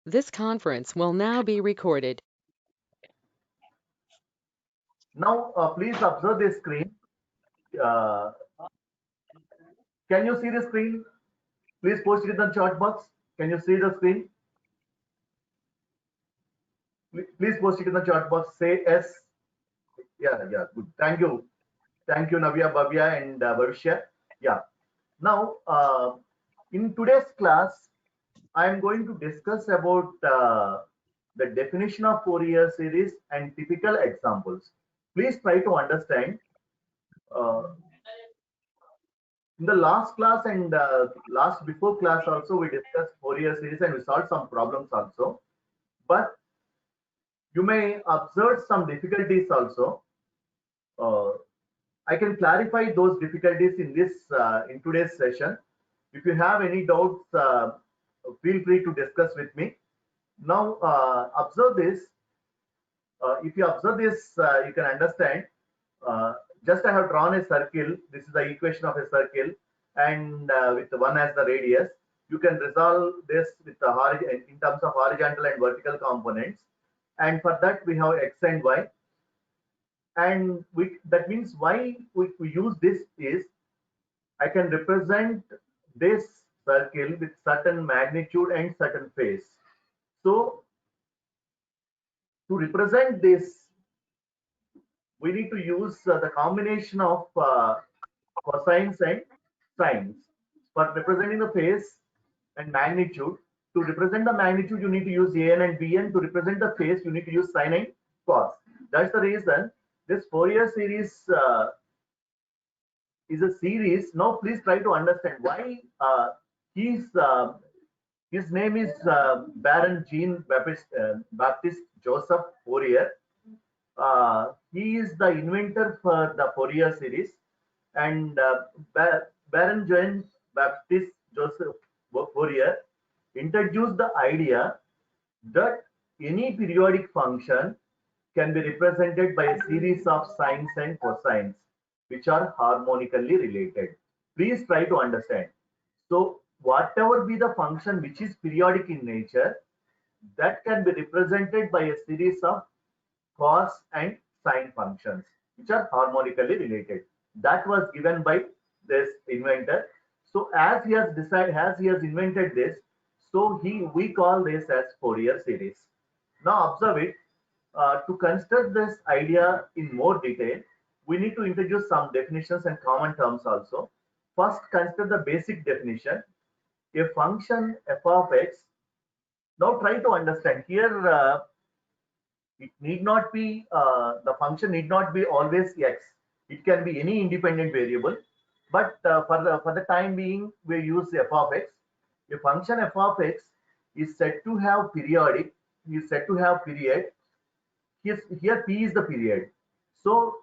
This conference will now be recorded. Now, please observe this screen. Uh, can you see the screen? Please post it in the chat box. Can you see the screen? Please post it in the chat box. Say yes. Yeah, yeah, good. Thank you. Thank you, Navya, Bhavya, and Bhavishya. Yeah. Now, in today's class, I am going to discuss about the definition of Fourier series and typical examples. Please try to understand. Uh, in the last class and last before class also, we discussed Fourier series and we solved some problems also. But you may observe some difficulties also. Uh, I can clarify those difficulties in this in today's session. If you have any doubts, feel free to discuss with me. Now, observe this. If you observe this, you can understand. Uh, just I have drawn a circle. This is the equation of a circle, and with one as the radius, you can resolve this with the in terms of horizontal and vertical components. And for that, we have x and y. And that means why we use this is I can represent this circle with certain magnitude and certain phase. So to represent this, we need to use the combination of cosines and sines. For representing the phase and magnitude, to represent the magnitude, you need to use an and bn. To represent the phase, you need to use sine and cos. That's the reason this Fourier series is a series. Now, please try to understand why he's his name is Baron Jean Baptiste Joseph Fourier. He is the inventor for the Fourier series, and Baron Jean Baptiste Joseph Fourier introduced the idea that any periodic function can be represented by a series of sines and cosines which are harmonically related. Please try to understand. So whatever be the function which is periodic in nature, that can be represented by a series of cos and sine functions which are harmonically related. That was given by this inventor. So as he has decided, as he has invented this, so we call this as Fourier series. Now observe it. To construct this idea in more detail, we need to introduce some definitions and common terms also. First, consider the basic definition. A function f of x. Now try to understand here. It need not be the function need not be always x. It can be any independent variable. But for the time being, we use f of x. A function f of x is said to have periodic. Is said to have period. Here p is the period. So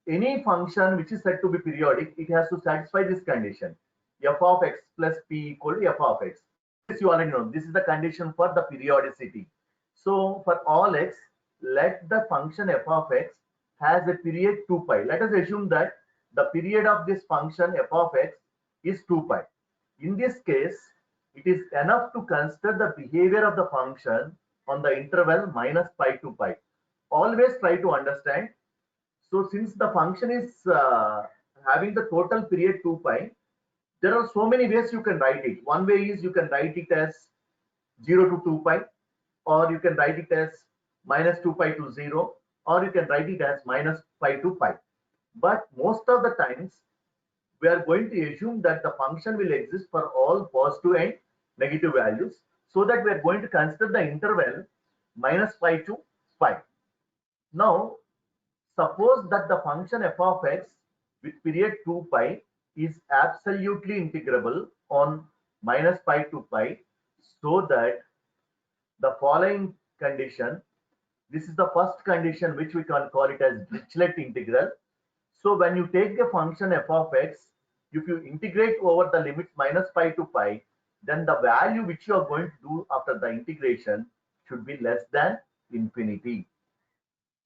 any function which is said to be periodic, it has to satisfy this condition. F of x plus p equal to f of x. This you already know. This is the condition for the periodicity. So for all x, let the function f of x has a period 2 pi. Let us assume that the period of this function f of x is 2 pi. In this case, it is enough to consider the behavior of the function on the interval minus pi to pi. Always try to understand. So since the function is having the total period 2 pi, there are so many ways you can write it. One way is you can write it as 0 to 2 pi, or you can write it as minus 2 pi to 0, or you can write it as minus pi to pi. But most of the times, we are going to assume that the function will exist for all positive and negative values, so that we are going to consider the interval minus pi to pi. Now, suppose that the function f of x with period 2 pi is absolutely integrable on minus pi to pi, so that the following condition, this is the first condition which we can call it as Dirichlet integral. So when you take a function f of x, if you integrate over the limits minus pi to pi, then the value which you are going to do after the integration should be less than infinity.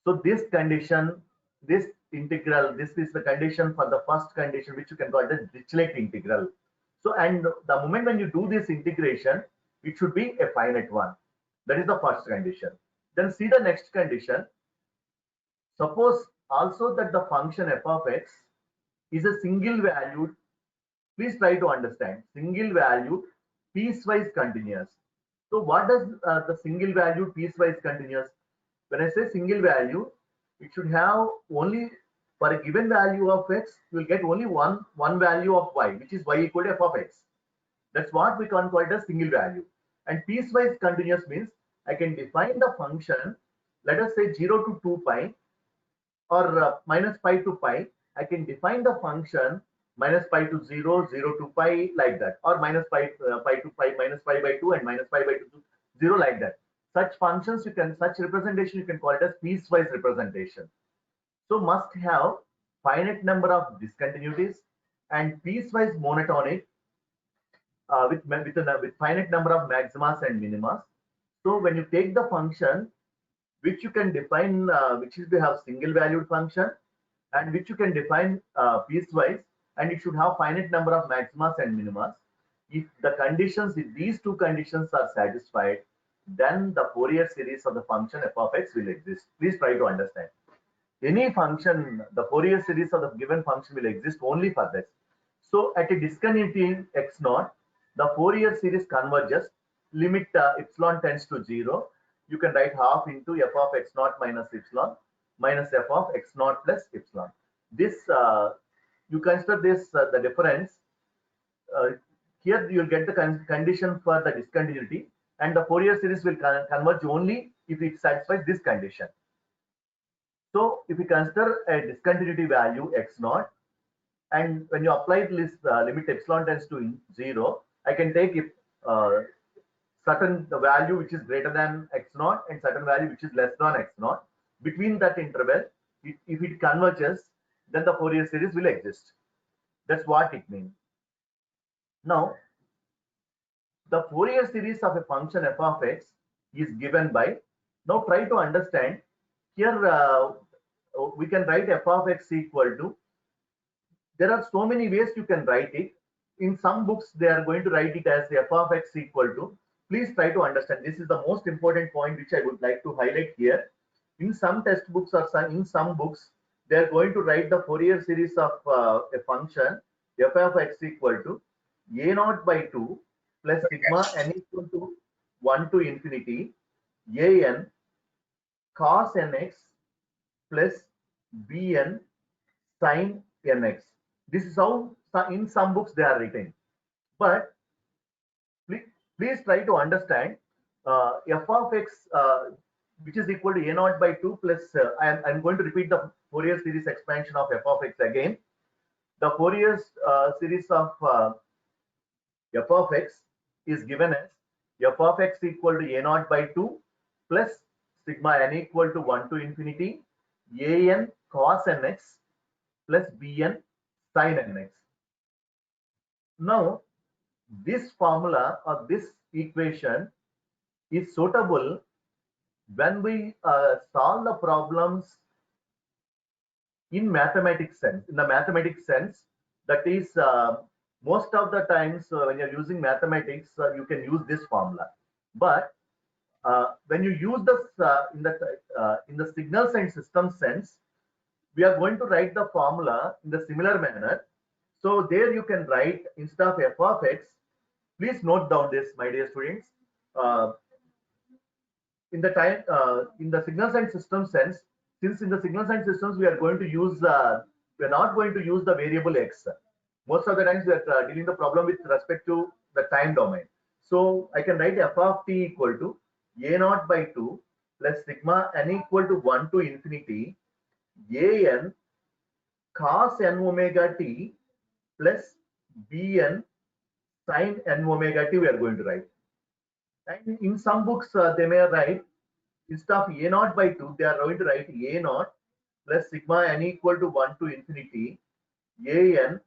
So this condition, this integral, this is the condition for the first condition which you can call it as Dirichlet integral. So and the moment when you do this integration, it should be a finite one. That is the first condition. Then see the next condition. Suppose also that the function f of x is a single valued, please try to understand, single valued piecewise continuous. So what does the single valued piecewise continuous? When I say single value, it should have only, for a given value of x, you will get only one value of y, which is y equal to f of x. That's what we can call it as single value. And piecewise continuous means I can define the function, let us say 0 to 2 pi or minus pi to pi. I can define the function minus pi to 0, 0 to pi, like that, or minus pi to pi, minus pi by 2 and minus pi by 2 to 0, like that. Such functions you can, such representation you can call it as piecewise representation. So must have finite number of discontinuities and piecewise monotonic with finite number of maximas and minimas. So when you take the function which you can define, which is we have single valued function, and which you can define piecewise, and it should have finite number of maximas and minimas. If the conditions, if these two conditions are satisfied, then the Fourier series of the function f of x will exist. Please try to understand. Any function, the Fourier series of the given function will exist only for this. So at a discontinuity x naught, the Fourier series converges, limit epsilon tends to 0. You can write half into f of x naught minus epsilon minus f of x naught plus epsilon. This, you consider this the difference. Here you will get the condition for the discontinuity, and the Fourier series will converge only if it satisfies this condition. So if you consider a discontinuity value x naught, and when you apply this limit epsilon tends to 0, I can take if certain the value which is greater than x naught and certain value which is less than x naught. Between that interval, if it converges, then the Fourier series will exist. That's what it means. Now, the Fourier series of a function f of x is given by, now try to understand, here we can write f of x equal to, there are so many ways you can write it. In some books, they are going to write it as f of x equal to, please try to understand, this is the most important point which I would like to highlight here. In some textbooks or in some books, they are going to write the Fourier series of a function f of x equal to a naught by 2 plus sigma n equal to 1 to infinity an cos nx plus bn sin nx. This is how in some books they are written. But please try to understand f of x which is equal to a naught by 2 plus, I'm going to repeat the Fourier series expansion of f of x again. The Fourier series of f of x is given as f of x equal to a naught by 2 plus sigma n equal to 1 to infinity an cos nx plus bn sin nx. Now, this formula or this equation is suitable when we solve the problems in mathematics sense. In the mathematics sense, that is, most of the times when you're using mathematics, you can use this formula. But when you use this in the signals and systems sense, we are going to write the formula in the similar manner. So there you can write, instead of f of x, please note down this, my dear students. In the signals and systems sense, since in the signals and systems we are going to use, we are not going to use the variable x. Most of the times we are dealing the problem with respect to the time domain. So I can write f of t equal to a naught by 2 plus sigma n equal to 1 to infinity an cos n omega t plus bn sin n omega t we are going to write. And in some books, they may write, instead of a naught by 2, they are going to write a naught plus sigma n equal to 1 to infinity an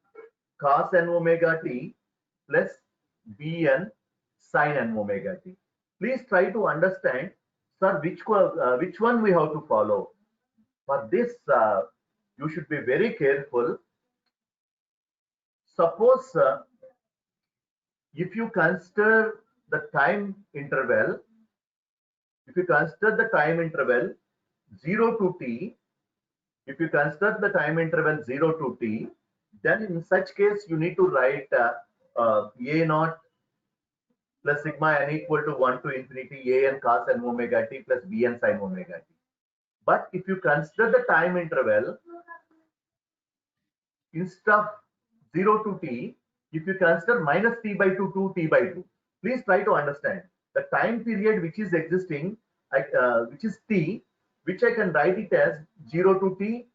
cos n omega t plus bn sin n omega t. Please try to understand, sir, which one we have to follow. For this, you should be very careful. Suppose if you consider the time interval if you consider the time interval 0 to t, if you consider the time interval 0 to t, then in such case you need to write a naught plus sigma n equal to 1 to infinity a n cos n omega t plus b n sin omega t. But if you consider the time interval instead of 0 to t, if you consider minus t by 2 to t by 2, please try to understand the time period which is existing, which is t, which I can write it as 0 to t,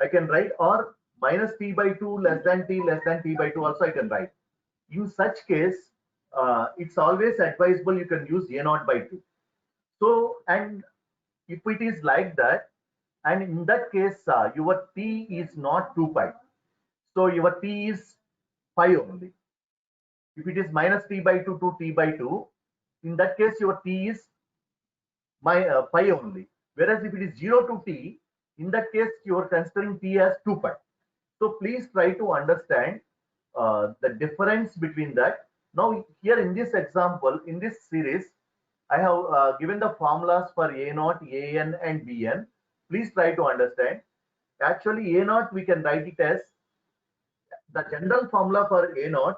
I can write, or minus t by 2 less than t by 2 also I can write. In such case, it's always advisable you can use a naught by 2. So, and if it is like that, and in that case, your t is not 2 pi. So your t is pi only. If it is minus t by 2 to t by 2, in that case, your t is pi only. Whereas if it is 0 to t, in that case, you are considering t as 2 pi. So please try to understand the difference between that. Now here in this example, in this series, I have given the formulas for a naught, an and bn. Please try to understand. Actually, a naught we can write it as the general formula for a naught,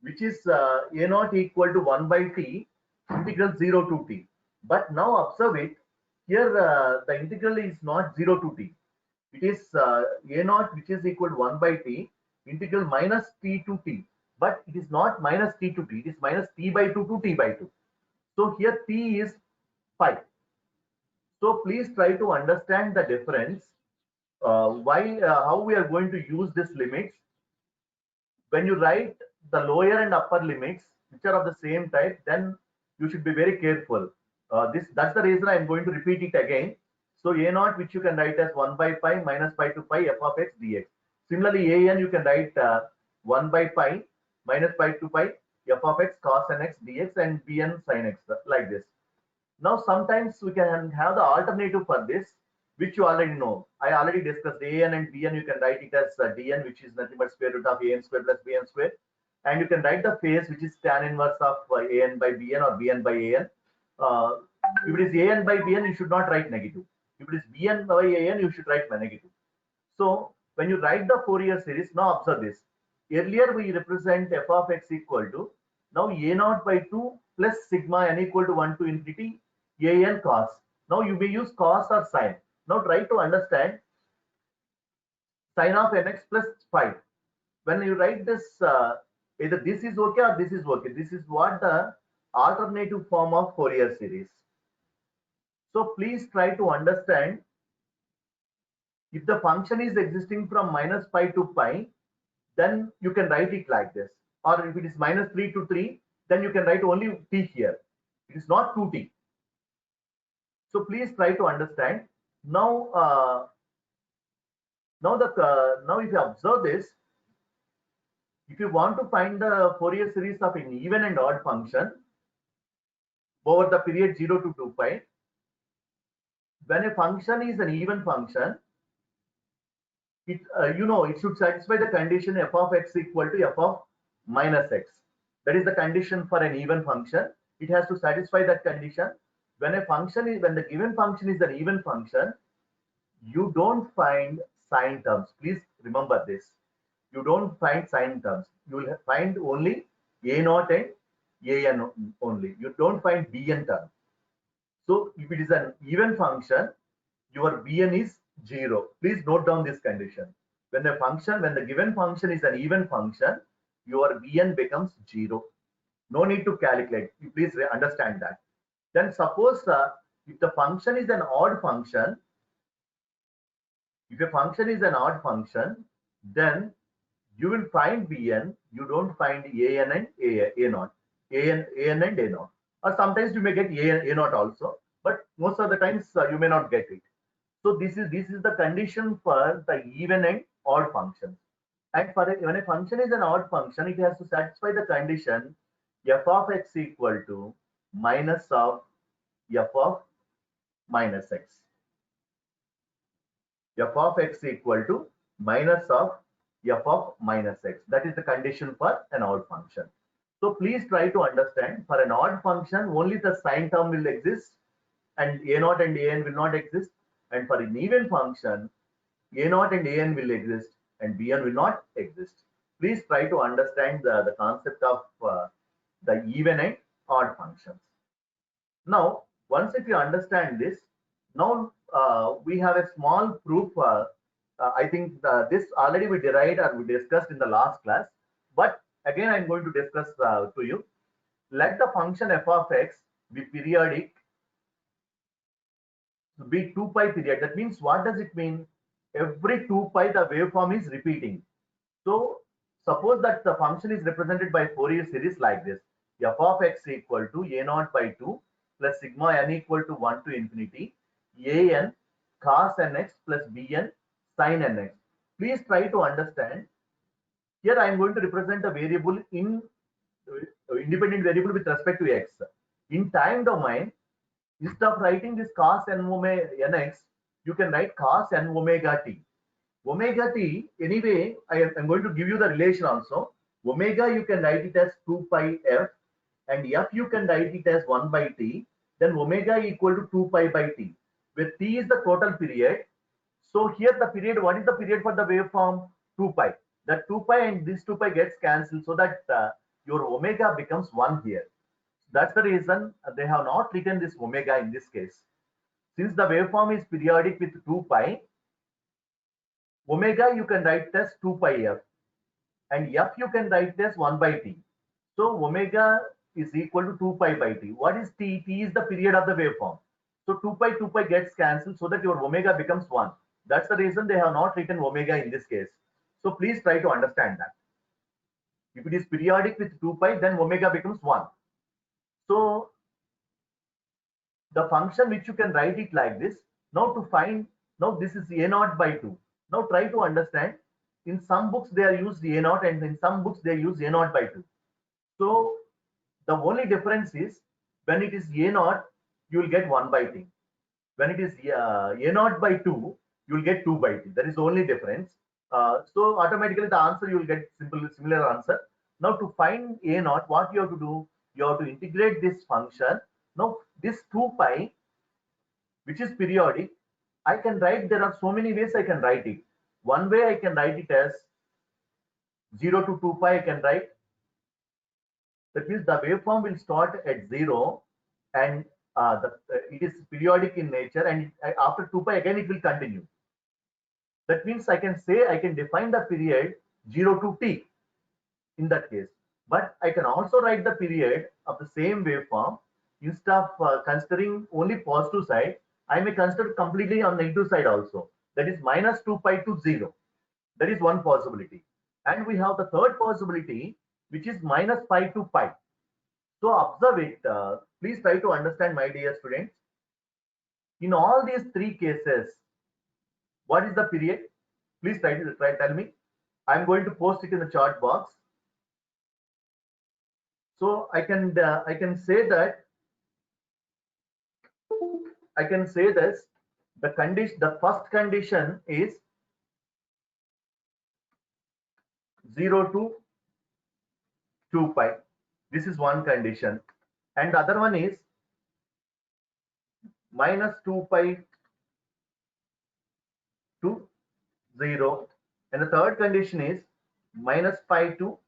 which is a naught equal to 1 by t integral 0 to t. But now observe it, here the integral is not 0 to t. It is a naught which is equal to 1 by t integral minus t to t. But it is not minus t to t, it is minus t by 2 to t by 2. So here t is pi. So please try to understand the difference. How we are going to use this limits. When you write the lower and upper limits, which are of the same type, then you should be very careful. That's the reason I'm going to repeat it again. So a naught, which you can write as 1 by pi minus pi to pi f of x dx. Similarly, an you can write 1 by pi minus pi to pi f of x cos n x dx and bn sin x, like this. Now sometimes we can have the alternative for this, which you already know. I already discussed an and bn. You can write it as dn, which is nothing but square root of an square plus bn square. And you can write the phase, which is tan inverse of an by bn or bn by an. If it is an by bn, you should not write negative. If it is bn by an, you should write negative. So when you write the Fourier series, now observe this. Earlier we represent f of x equal to, now a naught by 2 plus sigma n equal to 1 to infinity an cos. Now you may use cos or sin. Now try to understand sin of nx plus 5. When you write this, either this is okay or this is okay. This is what the alternative form of Fourier series. So please try to understand, if the function is existing from minus pi to pi, then you can write it like this. Or if it is minus 3 to 3, then you can write only t here. It is not 2t. So please try to understand. Now, now if you observe this, if you want to find the Fourier series of an even and odd function over the period 0 to 2 pi, when a function is an even function, it it should satisfy the condition f of x equal to f of minus x. That is the condition for an even function. It has to satisfy that condition. When the given function is an even function, you don't find sine terms. Please remember this. You don't find sine terms. You will find only a naught and an only. You don't find bn term. So if it is an even function, your bn is 0. Please note down this condition. When the given function is an even function, your bn becomes 0. No need to calculate. You please understand that. Then suppose if the function is an odd function, if a function is an odd function, then you will find bn, you don't find an and a naught, an and a naught. Or sometimes you may get a naught also, but most of the times you may not get it. So this is the condition for the even and odd functions. And when a function is an odd function, it has to satisfy the condition f of x equal to minus of f of minus x. F of x equal to minus of f of minus x. That is the condition for an odd function. So please try to understand, for an odd function, only the sine term will exist. and a0 and an will not exist. And for an even function, a0 and an will exist and bn will not exist. Please try to understand the concept of the even and odd functions. Now, once if you understand this, now we have a small proof. I think this already we derived or we discussed in the last class, but again I'm going to discuss to you. Let the function f of x be periodic, be 2 pi period. That means what does it mean? Every 2 pi the waveform is repeating. So suppose that the function is represented by Fourier series like this. F of x equal to a0 by 2 plus sigma n equal to 1 to infinity an cos nx plus bn sin nx. Please try to understand. Here I am going to represent a variable in independent variable with respect to x. In time domain, instead of writing this cos n omega nx, you can write cos n omega t. Omega t, anyway, I'm going to give you the relation also. Omega, you can write it as 2 pi f, and f you can write it as 1 by t. Then omega equal to 2 pi by t, where t is the total period. So here the period, what is the period for the waveform? 2 pi. That 2 pi and this 2 pi gets cancelled, so that your omega becomes 1 here. That's the reason they have not written this omega in this case. Since the waveform is periodic with 2 pi, omega you can write as 2 pi f, and f you can write as 1 by t. So omega is equal to 2 pi by t. What is t? T is the period of the waveform. So 2 pi gets cancelled, so that your omega becomes 1. That's the reason they have not written omega in this case. So please try to understand that. If it is periodic with 2 pi, then omega becomes 1. So the function which you can write it like this. Now to find, now this is a0 by 2. Now try to understand. In some books they are used a0, and in some books they use a0 by 2. So the only difference is when it is a0, you will get 1 by t. When it is a0 by 2, you will get 2 by t. That is the only difference. So automatically the answer you will get similar answer. Now to find a0, what you have to do? You have to integrate this function. Now this 2 pi, which is periodic, I can write, there are so many ways I can write it. One way I can write it as 0 to 2 pi I can write. That means the waveform will start at 0 and it is periodic in nature, and after 2 pi again it will continue. That means I can say, I can define the period 0 to t in that case. But I can also write the period of the same waveform. Instead of considering only positive side, I may consider completely on negative side also. That is minus 2 pi to 0. That is one possibility. And we have the third possibility, which is minus pi to pi. So observe it. Please try to understand, my dear students. In all these three cases, what is the period? Please try tell me. I'm going to post it in the chat box. So I can say that, I can say this, the first condition is 0 to 2 pi. This is one condition, and the other one is minus 2 pi to 0, and the third condition is minus pi to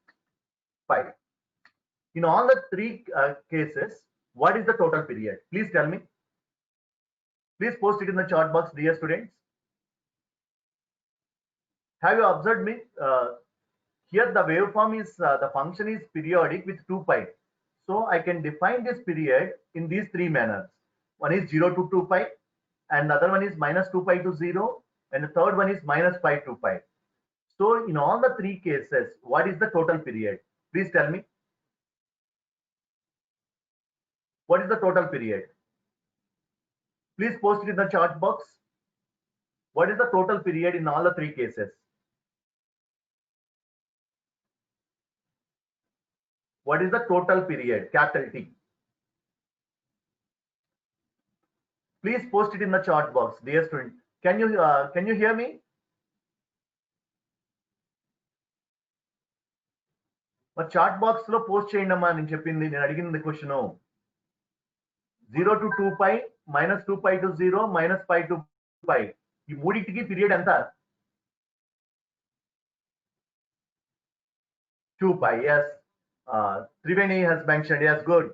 pi. In all the three cases, what is the total period? Please tell me. Please post it in the chat box, dear students. Have you observed me? Here the waveform is, the function is periodic with 2 pi. So I can define this period in these three manners. One is 0 to 2 pi, and the other one is minus 2 pi to 0, and the third one is minus pi to pi. So in all the three cases, what is the total period? Please tell me. What is the total period? Please post it in the chat box. What is the total period in all the three cases? What is the total period? Capital T. Please post it in the chat box, dear student. Can you hear me? మరి chat box లో post చేయండి అమ్మా, నేను చెప్పింది, నేను అడిగింది question. 0 to 2 pi, minus 2 pi to 0, minus pi to pi. ఈ మూడింటికి పీరియడ్ ఎంత? 2 pi. Yes. Triveni has mentioned. Yes, good.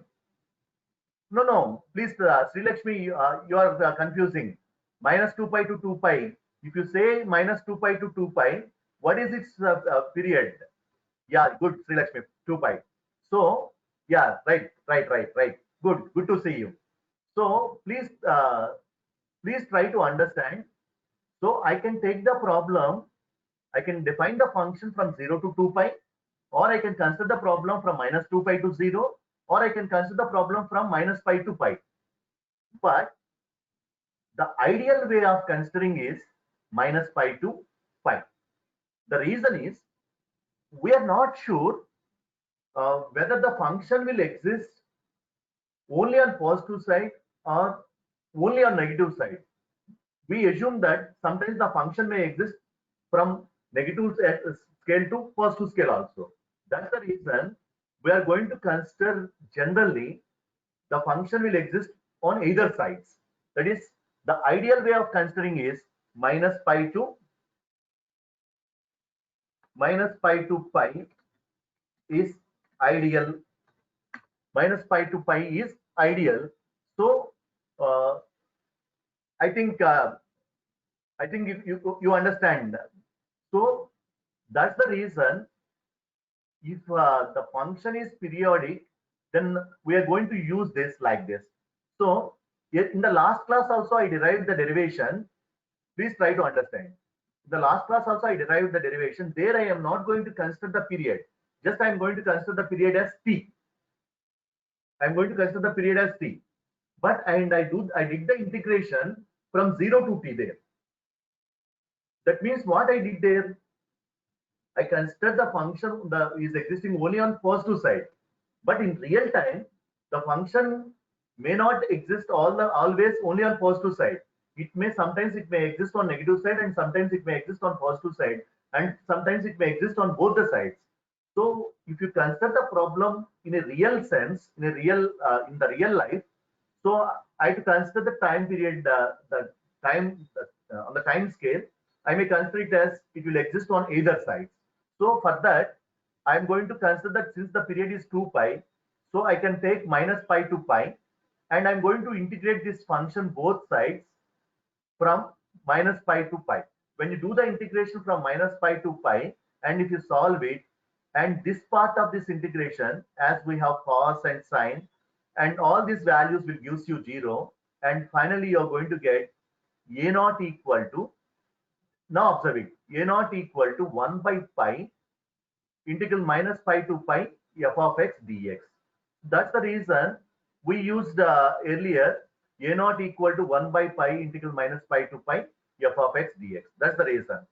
No. Please, Sri Lakshmi, you are confusing. Minus 2 pi to 2 pi. If you say minus 2 pi to 2 pi, what is its period? Yeah, good, Sri Lakshmi, 2 pi. So, yeah, right. Good to see you. So, please try to understand. So, I can take the problem, I can define the function from 0 to 2 pi, or I can consider the problem from minus 2 pi to 0, or I can consider the problem from minus pi to pi. But the ideal way of considering is minus pi to pi. The reason is we are not sure whether the function will exist only on positive side or only on negative side. We assume that sometimes the function may exist from negative scale to positive scale also. That's the reason we are going to consider generally the function will exist on either sides. That is, the ideal way of considering is minus pi to pi is ideal. Minus pi to pi is ideal. So I think you understand. So that's the reason, if the function is periodic, then we are going to use this like this. So in the last class also I derived the derivation. Please try to understand. In the last class also I derived the derivation. There I am not going to consider the period. Just I am going to consider the period as t. I am going to consider the period as t. But I did the integration from 0 to t there. That means what I did there, I consider the function is existing only on positive side. But in real time, the function may not exist always only on positive side. Sometimes it may exist on negative side, and sometimes it may exist on positive side, and sometimes it may exist on both the sides. So if you consider the problem in a real sense, in the real life, so I have to consider the time period, on the time scale. I may consider it as it will exist on either sides. So for that, I am going to consider that since the period is 2 pi, so I can take minus pi to pi, and I'm going to integrate this function both sides from minus pi to pi. When you do the integration from minus pi to pi, and if you solve it, and this part of this integration, as we have cos and sine, and all these values will gives you 0, and finally you're going to get a naught equal to, now observe it, a naught equal to 1 by pi integral minus pi to pi f of x dx. That's the reason we used earlier a naught equal to 1 by pi integral minus pi to pi f of x dx. That's the reason.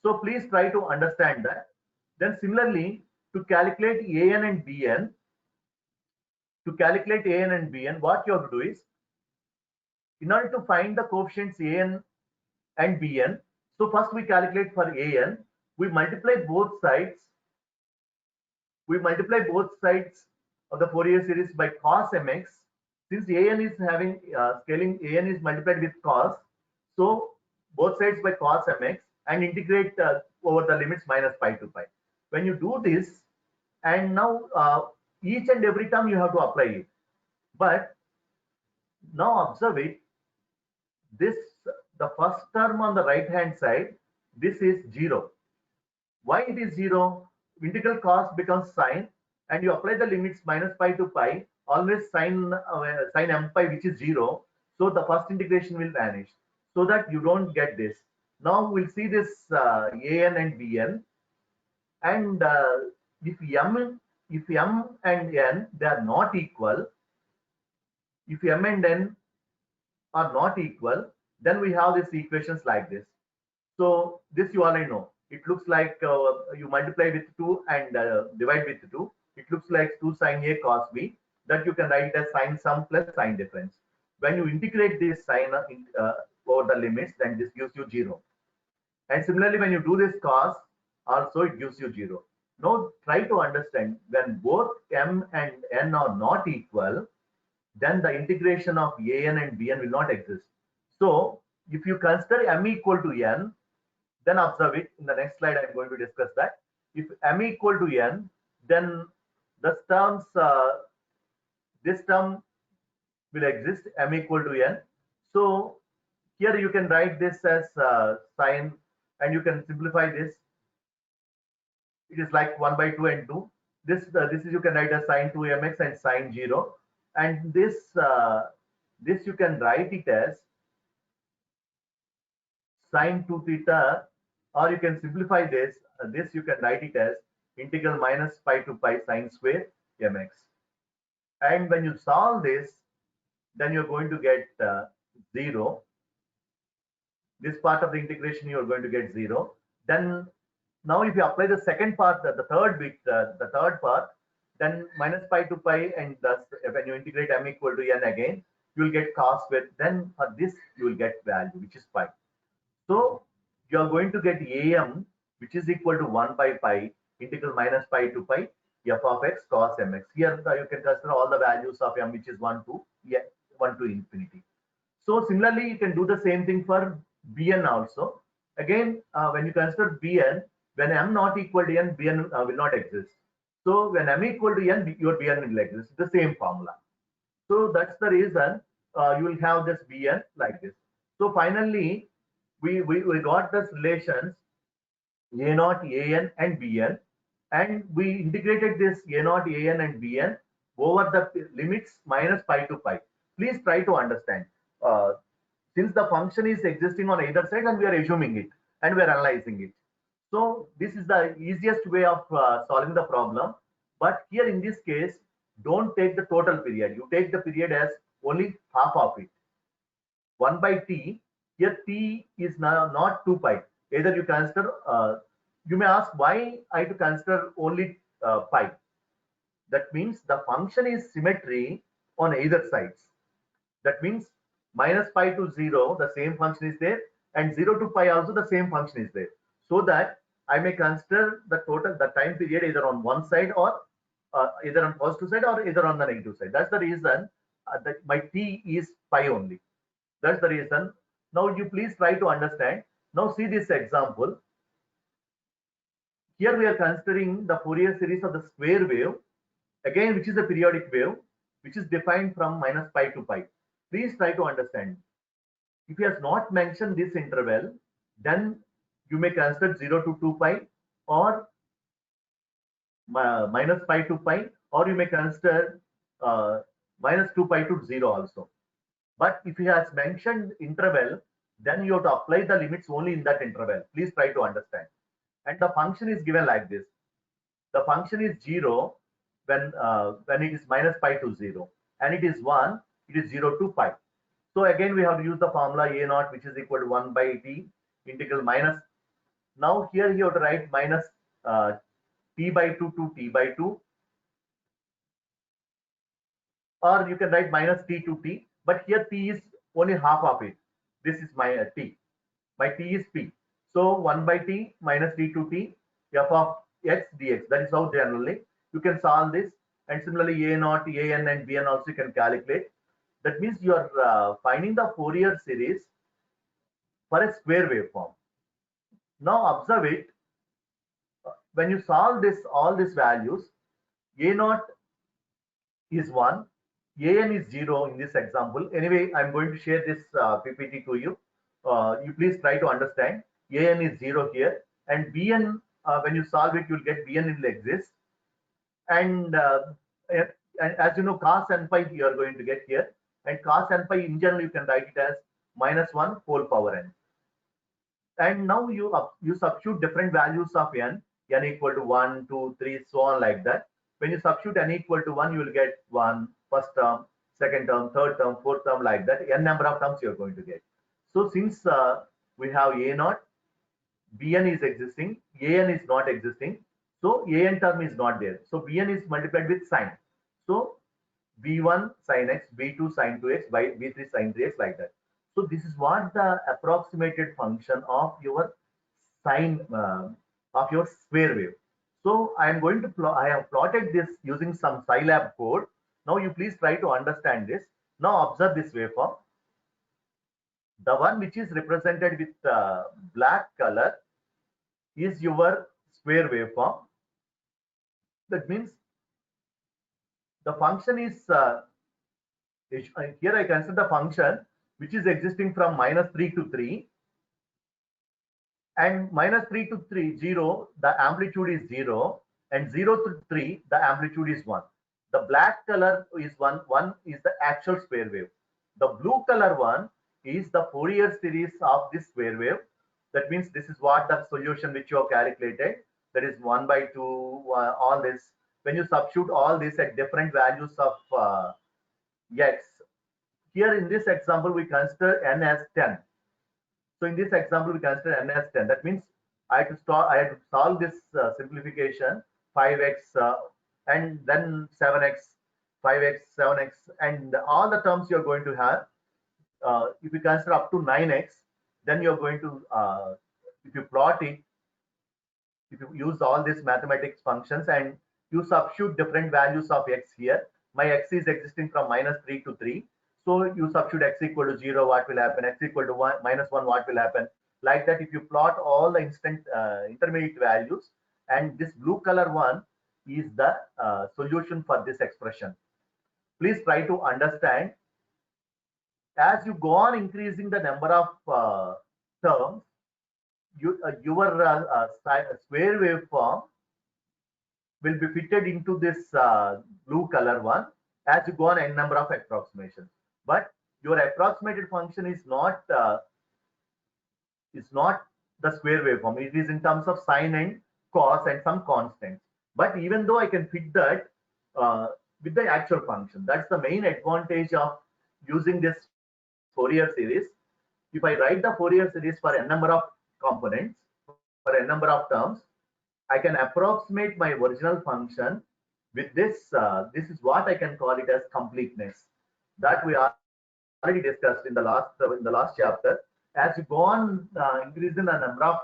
So please try to understand that. Then similarly, to calculate an and bn, what you have to do is, in order to find the coefficients an and bn, so first we calculate for an, we multiply both sides of the Fourier series by cos mx. Since an is having scaling, an is multiplied with cos, so both sides by cos mx, and integrate over the limits minus pi to pi. When you do this, and now each and every term you have to apply it. But now observe it, the first term on the right hand side, this is 0. Why it is 0? Integral cos becomes sine, and you apply the limits minus pi to pi, always sine m pi, which is 0. So the first integration will vanish, so that you don't get this. Now we'll see this an and bn, and if m and n, they are not equal, if m and n are not equal, then we have these equations like this. So this you already know. It looks like you multiply with 2 and divide with 2. It looks like 2 sine a cos b, that you can write as sine sum plus sine difference. When you integrate this sine over the limits, then this gives you 0. And similarly, when you do this cos, also it gives you 0. Now try to understand, when both m and n are not equal, then the integration of an and bn will not exist. So if you consider m equal to n, then observe it. In the next slide, I'm going to discuss that. If m equal to n, then the terms, this term will exist, m equal to n. So here you can write this as sine, and you can simplify this. It is like 1 by 2 and 2. This is, you can write as sine 2 mx and sine 0. And this you can write it as sine 2 theta, or you can simplify this. This you can write it as integral minus pi to pi sine square mx. And when you solve this, then you're going to get 0. This part of the integration, you're going to get 0. Then now if you apply the second part, the third bit, the third part, then minus pi to pi, and thus when you integrate m equal to n again, you will get cos square. Then for this you will get value, which is pi. So you are going to get am, which is equal to 1 by pi integral minus pi to pi f of x cos mx. Here you can consider all the values of m, which is 1 to 1 to infinity. So similarly, you can do the same thing for bn also. Again, when you consider bn, when m not equal to n, bn will not exist. So when m equal to n, your bn will exist. The same formula. So that's the reason you will have this bn like this. So finally, we got this relations a naught, an, and bn, and we integrated this a naught, an, and bn over the limits minus pi to pi. Please try to understand. Since the function is existing on either side, and we are assuming it, and we are analyzing it. So this is the easiest way of solving the problem. But here in this case, don't take the total period. You take the period as only half of it. 1 by t. Here t is now not 2 pi. Either you consider, you may ask why I to consider only pi. That means the function is symmetry on either sides. That means minus pi to 0, the same function is there, and 0 to pi also the same function is there. So that I may consider the total, the time period either on one side, or either on positive side or either on the negative side. That's the reason that my t is pi only. That's the reason. Now you please try to understand. Now see this example. Here we are considering the Fourier series of the square wave, again, which is a periodic wave, which is defined from minus pi to pi. Please try to understand. If he has not mentioned this interval, then you may consider 0 to 2 pi, or minus pi to pi, or you may consider minus 2 pi to 0 also. But if he has mentioned interval, then you have to apply the limits only in that interval. Please try to understand. And the function is given like this. The function is 0 when it is minus pi to 0, and it is 1, it is 0 to pi. So again, we have to use the formula a naught, which is equal to 1 by t integral minus. Now here you have to write minus t by 2 to t by 2, or you can write minus t to t, but here t is only half of it. This is my t. My t is p. So 1 by t minus t to t f of x dx. That is how generally you can solve this. And similarly, a naught, an, and bn also you can calculate. That means you are finding the Fourier series for a square waveform. Now observe it. When you solve this, all these values, a naught is 1, an is 0 in this example. Anyway, I'm going to share this PPT to you. You please try to understand. An is 0 here, and bn, when you solve it, you'll get bn will exist. And as you know, cos n pi you are going to get here, and cos n pi in general you can write it as minus 1 whole power n. And now you substitute different values of n equal to 1, 2, 3, so on like that. When you substitute n equal to 1, you will get 1 first term, second term, third term, fourth term, like that. N number of terms you are going to get. So since we have a naught, bn is existing, an is not existing, so an term is not there. So bn is multiplied with sine. So b1 sin x, b2 sin 2x, by b3 sin 3x, like that. So this is what the approximated function of your sine of your square wave. So I am going to I have plotted this using some Scilab code. Now you please try to understand this. Now observe this waveform. The one which is represented with black color is your square waveform. That means the function is here I consider the function which is existing from -3 to 3, and -3 to 3 0, the amplitude is 0, and 0 to 3 the amplitude is 1. The black color is 1 is the actual square wave. The blue color one is the Fourier series of this square wave. That means this is what the solution which you have calculated, that is 1 by 2, all this. When you substitute all this at different values of x, here in this example we consider n as 10. So in this example we consider n as 10. That means I had to solve this simplification, 5x and then 7x, 5x, 7x, and all the terms you're going to have. If you consider up to 9x, then you're going to, if you plot it, if you use all these mathematics functions and you substitute different values of x here, my x is existing from -3 to 3. So you substitute x equal to 0, what will happen? X equal to -1, what will happen? Like that, if you plot all the intermediate values, and this blue color one is the solution for this expression. Please try to understand. As you go on increasing the number of terms, your square waveform will be fitted into this blue color one as you go on n number of approximations. But your approximated function is not the square waveform. It is in terms of sine and cos and some constants. But even though I can fit that with the actual function, that's the main advantage of using this Fourier series. If I write the Fourier series for n number of components, for n number of terms, I can approximate my original function with this. This is what I can call it as completeness. That we already discussed in the last chapter. As you go on increasing the number of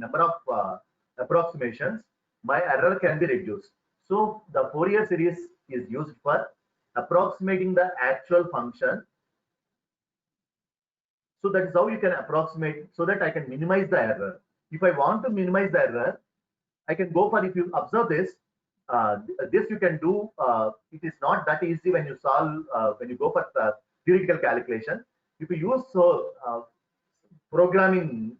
number of approximations, my error can be reduced. So the Fourier series is used for approximating the actual function. So that is how you can approximate, so that I can minimize the error. If I want to minimize the error, I can go for, if you observe this, this you can do. It is not that easy when you solve, when you go for theoretical calculation. If you use programming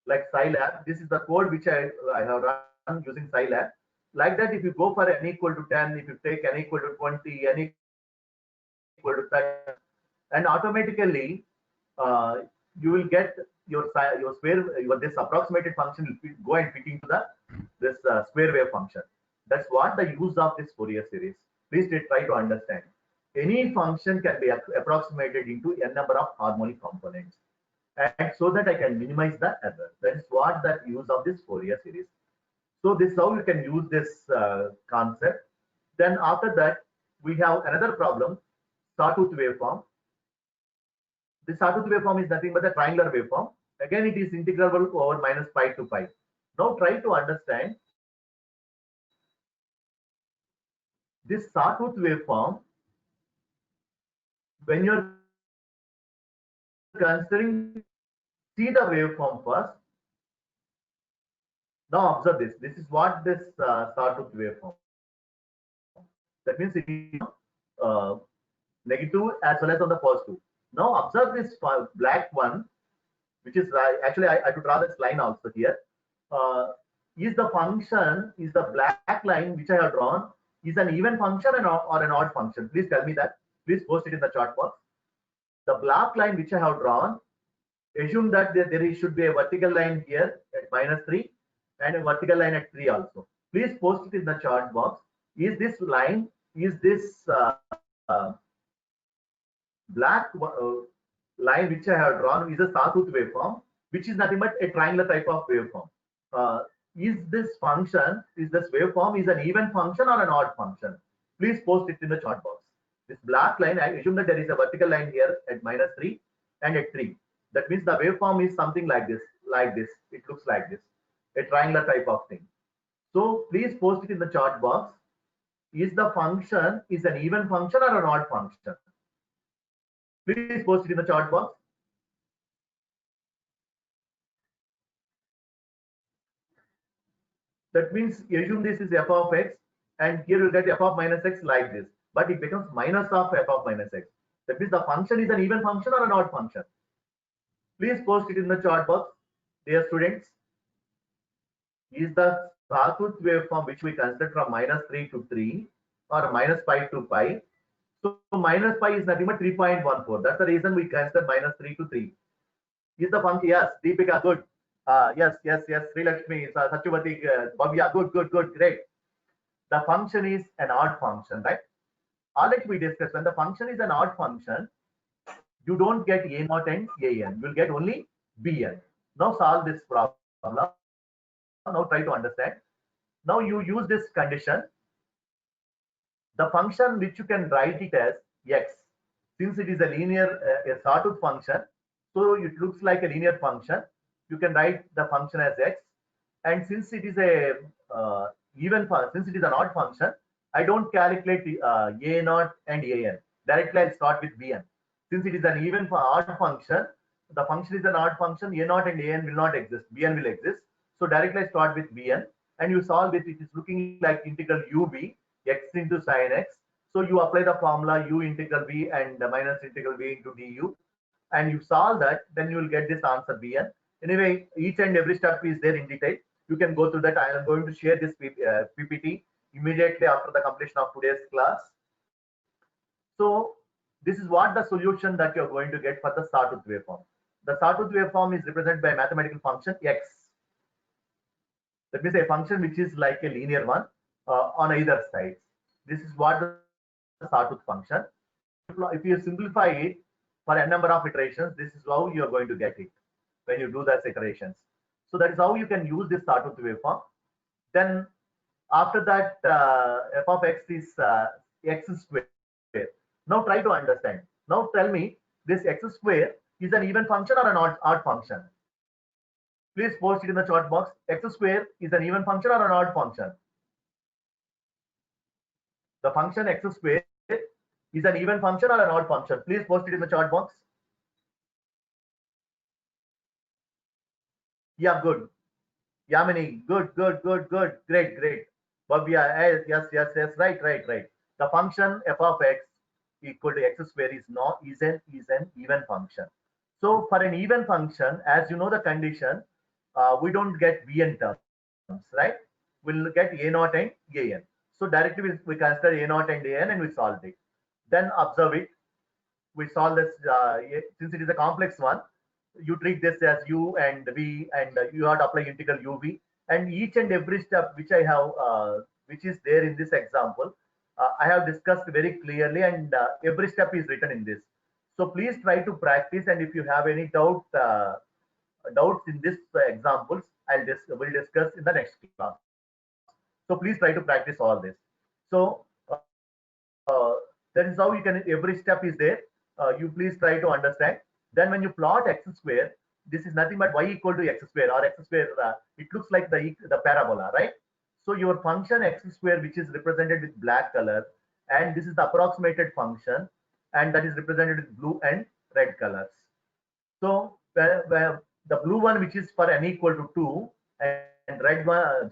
like Scilab, this is the code which I have run using Scilab. Like that, if you go for n equal to 10, if you take n equal to 20, n equal to 30, and automatically you will get your this approximated function will go and fit into this square wave function. That's what the use of this Fourier series. Please try to understand. Any function can be approximated into n number of harmonic components, and so that I can minimize the error. That is what the use of this Fourier series. So this is how you can use this concept. Then after that, we have another problem, sawtooth waveform. The sawtooth waveform is nothing but a triangular waveform. Again, it is integrable over -pi to pi. Now try to understand this sawtooth waveform. When you're considering, see the waveform first. Now observe this. This is what this sawtooth waveform. That means it is negative as well as on the positive. Now observe this black one, which is actually I have to draw this line also here. Is the function, is the black line which I have drawn, is an even function or an odd function? Please tell me that. Please post it in the chat box. The black line which I have drawn, assume that there should be a vertical line here at -3 and a vertical line at 3 also. Please post it in the chat box. Is this line, is this black line which I have drawn is a sawtooth waveform, which is nothing but a triangular type of waveform? Is this function, is this waveform is an even function or an odd function? Please post it in the chat box. This black line, I assume that there is a vertical line here at -3 and at 3. That means the waveform is something like this, It looks like this, a triangular type of thing. So please post it in the chat box. is the function is an even function or an odd function? Please post it in the chat box. That means assume this is f of x, and here you get f of minus x like this, but it becomes minus of f of minus x. That means the function is an even function or an odd function. Please post it in the chat box, dear students. Is the sawtooth waveform which we consider from -3 to 3 or -5 to pi. So minus pi is nothing but 3.14. That's the reason we consider -3 to 3. Is the function? Yes, Deepika, good. Yes, Sri Lakshmi, Satyavati, Bhavya, good, great. The function is an odd function, right? Already we discussed when the function is an odd function, you don't get a0 and an. You'll get only bn. Now solve this problem. Now try to understand. Now you use this condition. The function which you can write it as x, since it is a linear, a sawtooth function, so it looks like a linear function. You can write the function as x, and since it is a even function, since it is an odd function, I don't calculate a0 and an. Directly I'll start with bn. Since it is an even odd function, the function is an odd function, a0 and an will not exist, bn will exist. So directly I start with bn, and you solve it. It is looking like integral ub x into sin x. So you apply the formula u integral v and minus integral v into du, and you solve that, then you will get this answer bn. Anyway, each and every step is there in detail. You can go through that. I am going to share this PPT immediately after the completion of today's class. So this is what the solution that you're going to get for the sawtooth waveform. The sawtooth waveform is represented by a mathematical function x. That means a function which is like a linear one on either side. This is what the sawtooth function. If you simplify it for a number of iterations, this is how you are going to get it when you do those iterations. So that is how you can use this sawtooth waveform. Then after that, f of x is x square. Now try to understand. Now tell me, this x square is an even function or an odd function? Please post it in the chat box. X square is an even function or an odd function? The function x square is an even function or an odd function? Please post it in the chat box. Yeah, good. Yamini, good, great. Bhavya, yes, right. The function f of x equal to x square is an even function. So for an even function, as you know the condition, we don't get bn terms, right? We'll get a0 and an. So directly we consider a0 and an and we solve it. Then observe it. We solve this, since it is a complex one, you treat this as u and v, and you have to apply integral uv, and each and every step which I have, which is there in this example, I have discussed very clearly, and every step is written in this. So please try to practice, and if you have any doubts in this examples, we'll discuss in the next class. So please try to practice all this. So that is how you can, every step is there. You please try to understand. Then when you plot x square, this is nothing but y equal to x square, or x square, it looks like the parabola, right? So your function x square, which is represented with black color, and this is the approximated function, and that is represented with blue and red colors. So where the blue one, which is for n equal to 2, and red one,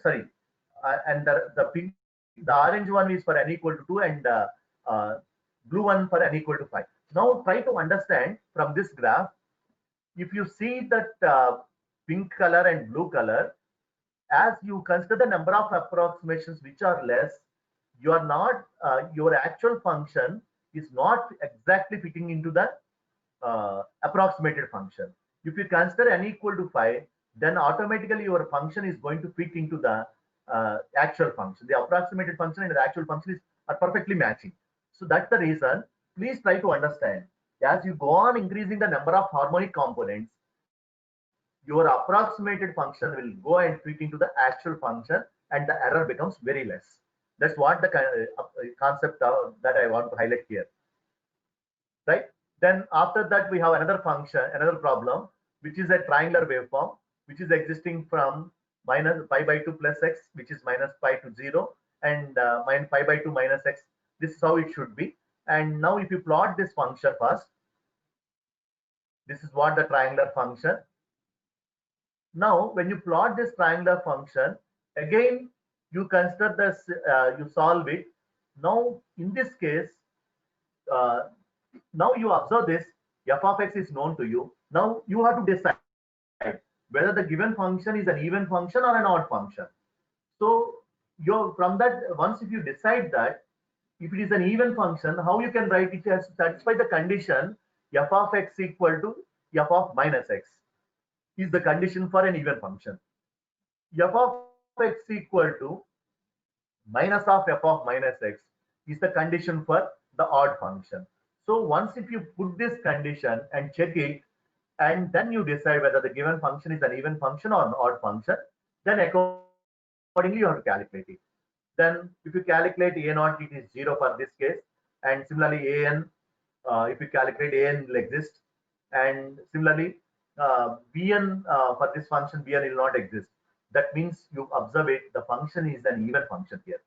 and the orange one is for n equal to 2, and blue one for n equal to 5. Now try to understand from this graph. If you see that pink color and blue color, as you consider the number of approximations which are less, you are not, your actual function is not exactly fitting into the approximated function. If you consider n equal to 5, then automatically your function is going to fit into the actual function. The approximated function and the actual function are perfectly matching. So that's the reason. Please try to understand. As you go on increasing the number of harmonic components, your approximated function will go and fit into the actual function, and the error becomes very less. That's what the concept that I want to highlight here, right? Then after that, we have another function, another problem, which is a triangular waveform, which is existing from minus pi by 2 plus x, which is minus pi to 0, and pi by 2 minus x. This is how it should be. And now if you plot this function first, this is what the triangular function. Now when you plot this triangular function, again you consider this, you solve it. Now in this case, uh, now you observe this, f of x is known to you. Now you have to decide whether the given function is an even function or an odd function. So you're from that, once if you decide that if it is an even function, how you can write it as satisfy the condition f of x equal to f of minus x is the condition for an even function. F of x equal to minus of f of minus x is the condition for the odd function. So once if you put this condition and check it, and then you decide whether the given function is an even function or an odd function, then accordingly you have to calculate it. Then if you calculate a naught, it is 0 for this case, and similarly an, if you calculate an will exist, and similarly bn, for this function bn will not exist. That means you observe it, the function is an even function here.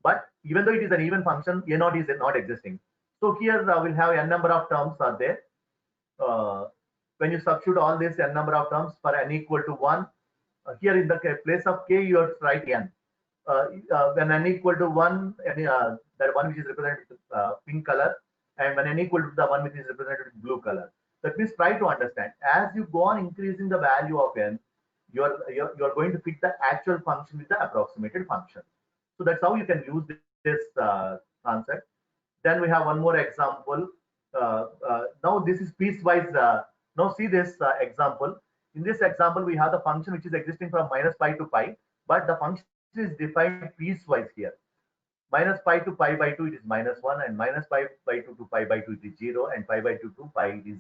But even though it is an even function, a naught is not existing. So here we'll have n number of terms are there. When you substitute all this n number of terms for n equal to 1, here in the place of k you have to write n. When n equal to 1, the one which is represented with pink color, and when n equal to the one which is represented with blue color. That means try to understand, as you go on increasing the value of n, you're going to fit the actual function with the approximated function. So that's how you can use this concept. Then we have one more example. Now this is piecewise. Now see this example. In this example, we have the function which is existing from minus pi to pi, but the function is defined piecewise here. Minus pi to pi by 2 it is minus 1, and minus pi by 2 to pi by 2 it is 0, and pi by 2 to pi it is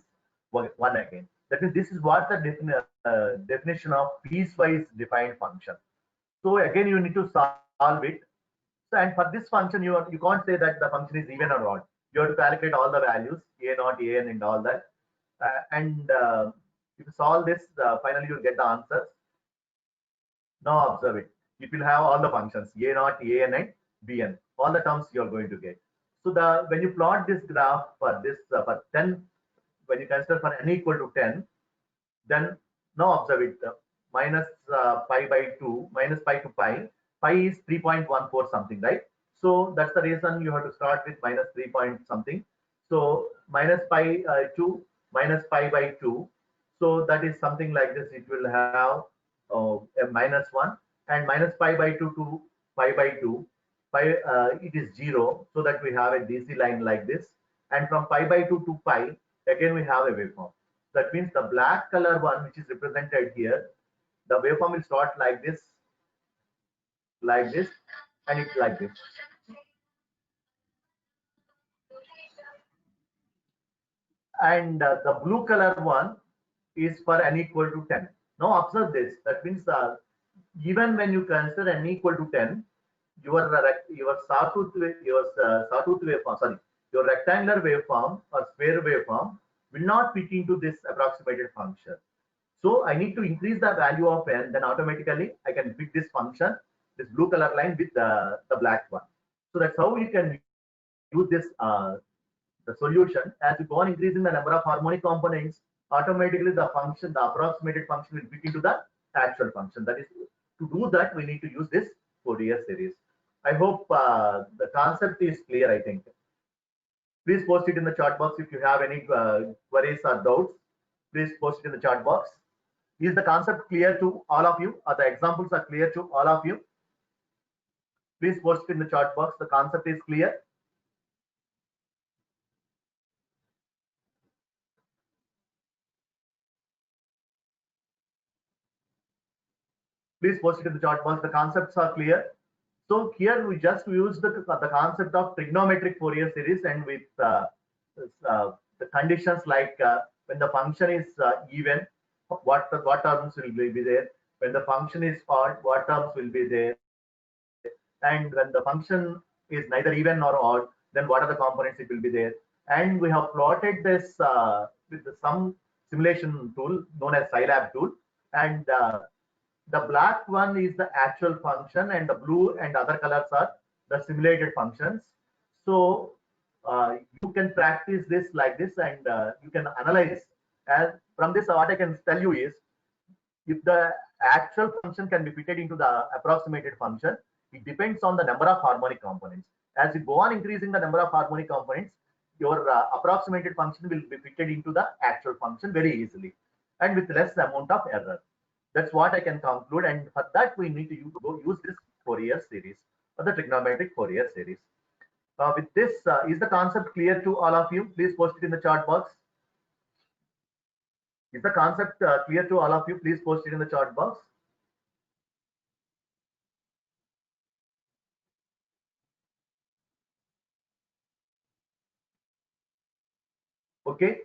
1 again. That means this is what the definition of piecewise defined function. So again you need to solve it. So, and for this function you can't say that the function is even or odd. You have to calculate all the values, a naught, an, and all that. And if you solve this, finally you'll get the answers. Now observe it. It will have all the functions a naught, an, and bn. All the terms you are going to get. So when you plot this graph for this for 10, when you consider for n equal to 10, then now observe it. Minus pi by 2, minus pi to pi. Pi is 3.14 something, right? So that's the reason you have to start with minus 3 point something. So minus pi 2 minus pi by 2. So that is something like this. It will have a minus 1, and minus pi by 2 to pi by 2. Pi it is 0. So that we have a DC line like this. And from pi by 2 to pi, again we have a waveform. That means the black color one, which is represented here, the waveform will start like this, and it's like this. And the blue color one is for n equal to 10. Now observe this. That means even when you consider n equal to 10, your sawtooth waveform, sorry, your rectangular waveform or square waveform will not fit into this approximated function. So I need to increase the value of n, then automatically I can fit this function, this blue color line with the black one. So that's how you can use this the solution. As you go on increasing the number of harmonic components, automatically the function, the approximated function will fit into the actual function. That is, to do that, we need to use this Fourier series. I hope the concept is clear, I think. Please post it in the chat box if you have any queries or doubts. Please post it in the chat box. Is the concept clear to all of you? Or the examples are clear to all of you? Please post it in the chat box. The concept is clear. Please post it in the chat box. The concepts are clear. So here we just use the concept of trigonometric Fourier series, and with the conditions like when the function is even, what terms will be there. When the function is odd, what terms will be there. And when the function is neither even nor odd, then what are the components it will be there. And we have plotted this with some simulation tool known as Scilab tool. And the black one is the actual function, and the blue and other colors are the simulated functions. So you can practice this like this, and you can analyze. As from this, what I can tell you is, if the actual function can be fitted into the approximated function, it depends on the number of harmonic components. As you go on increasing the number of harmonic components, your approximated function will be fitted into the actual function very easily and with less amount of error. That's what I can conclude. And for that, we need to use this Fourier series or the trigonometric Fourier series. With this, is the concept clear to all of you? Please post it in the chat box. Is the concept clear to all of you? Please post it in the chat box. Okay.